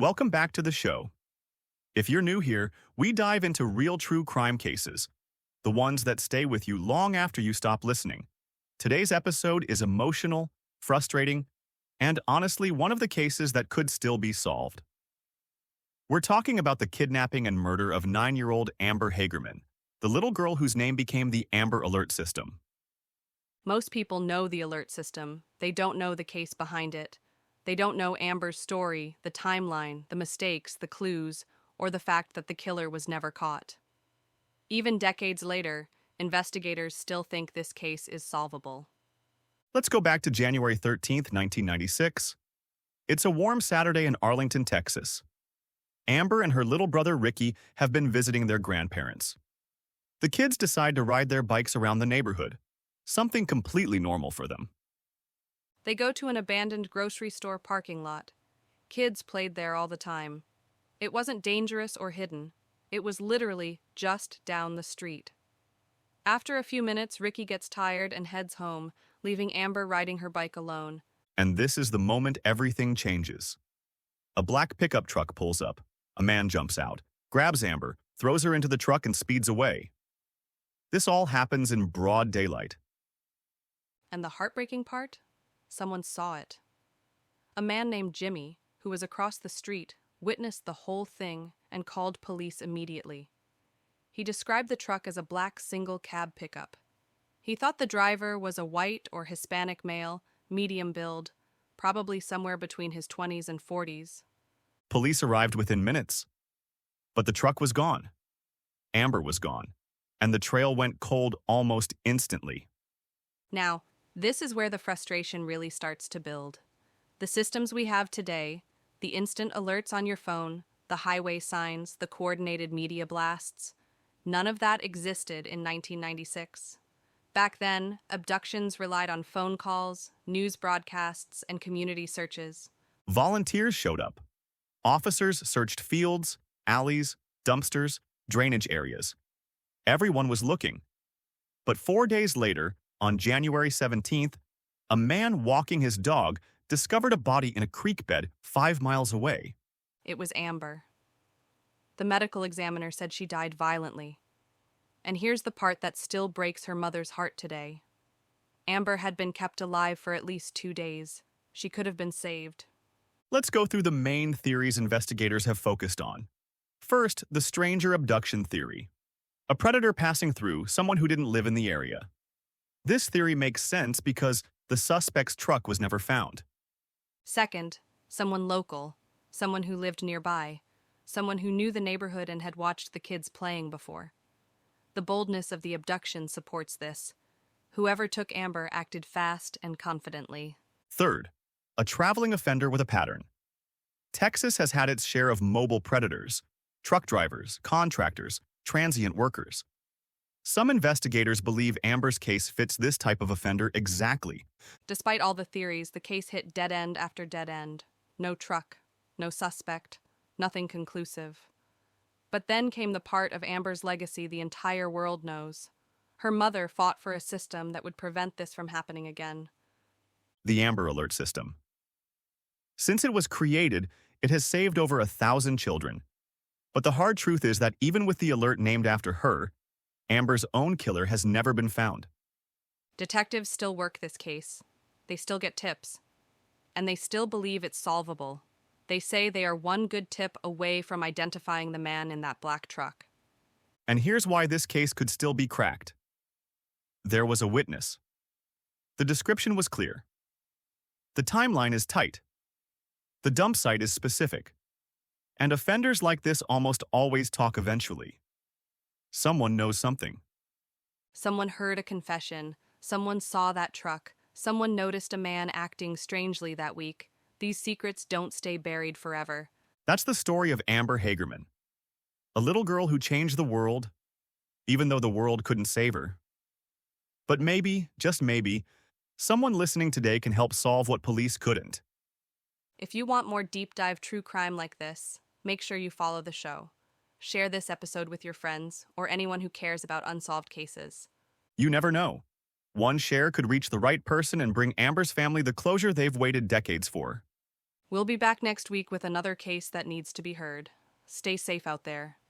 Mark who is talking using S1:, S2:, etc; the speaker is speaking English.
S1: Welcome back to the show. If you're new here, we dive into real true crime cases, the ones that stay with you long after you stop listening. Today's episode is emotional, frustrating, and honestly one of the cases that could still be solved. We're talking about the kidnapping and murder of 9-year-old Amber Hagerman, the little girl whose name became the Amber Alert system.
S2: Most people know the alert system. They don't know the case behind it. They don't know Amber's story, the timeline, the mistakes, the clues, or the fact that the killer was never caught. Even decades later, investigators still think this case is solvable.
S1: Let's go back to January 13th, 1996. It's a warm Saturday in Arlington, Texas. Amber and her little brother Ricky have been visiting their grandparents. The kids decide to ride their bikes around the neighborhood, something completely normal for them.
S2: They go to an abandoned grocery store parking lot. Kids played there all the time. It wasn't dangerous or hidden. It was literally just down the street. After a few minutes, Ricky gets tired and heads home, leaving Amber riding her bike alone.
S1: And this is the moment everything changes. A black pickup truck pulls up. A man jumps out, grabs Amber, throws her into the truck and speeds away. This all happens in broad daylight.
S2: And the heartbreaking part? Someone saw it. A man named Jimmy, who was across the street, witnessed the whole thing and called police immediately. He described the truck as a black single cab pickup. He thought the driver was a white or Hispanic male, medium build, probably somewhere between his 20s and 40s.
S1: Police arrived within minutes. But the truck was gone. Amber was gone. And the trail went cold almost instantly.
S2: Now, this is where the frustration really starts to build. The systems we have today, the instant alerts on your phone, the highway signs, the coordinated media blasts, none of that existed in 1996. Back then, abductions relied on phone calls, news broadcasts, and community searches.
S1: Volunteers showed up. Officers searched fields, alleys, dumpsters, drainage areas. Everyone was looking. But 4 days later, on January 17th, a man walking his dog discovered a body in a creek bed 5 miles away.
S2: It was Amber. The medical examiner said she died violently. And here's the part that still breaks her mother's heart today. Amber had been kept alive for at least 2 days. She could have been saved.
S1: Let's go through the main theories investigators have focused on. First, the stranger abduction theory. A predator passing through, someone who didn't live in the area. This theory makes sense because the suspect's truck was never found.
S2: Second, someone local, someone who lived nearby, someone who knew the neighborhood and had watched the kids playing before. The boldness of the abduction supports this. Whoever took Amber acted fast and confidently.
S1: Third, a traveling offender with a pattern. Texas has had its share of mobile predators, truck drivers, contractors, transient workers. Some investigators believe Amber's case fits this type of offender exactly.
S2: Despite all the theories, the case hit dead end after dead end. No truck, no suspect, nothing conclusive. But then came the part of Amber's legacy the entire world knows. Her mother fought for a system that would prevent this from happening again.
S1: The Amber Alert system. Since it was created, it has saved over 1,000 children. But the hard truth is that even with the alert named after her, Amber's own killer has never been found.
S2: Detectives still work this case. They still get tips. And they still believe it's solvable. They say they are one good tip away from identifying the man in that black truck.
S1: And here's why this case could still be cracked. There was a witness. The description was clear. The timeline is tight. The dump site is specific. And offenders like this almost always talk eventually. Someone knows something.
S2: Someone heard a confession. Someone saw that truck. Someone noticed a man acting strangely that week. These secrets don't stay buried forever.
S1: That's the story of Amber Hagerman. A little girl who changed the world, even though the world couldn't save her. But maybe, just maybe, someone listening today can help solve what police couldn't.
S2: If you want more deep dive true crime like this, make sure you follow the show. Share this episode with your friends or anyone who cares about unsolved cases.
S1: You never know. One share could reach the right person and bring Amber's family the closure they've waited decades for.
S2: We'll be back next week with another case that needs to be heard. Stay safe out there.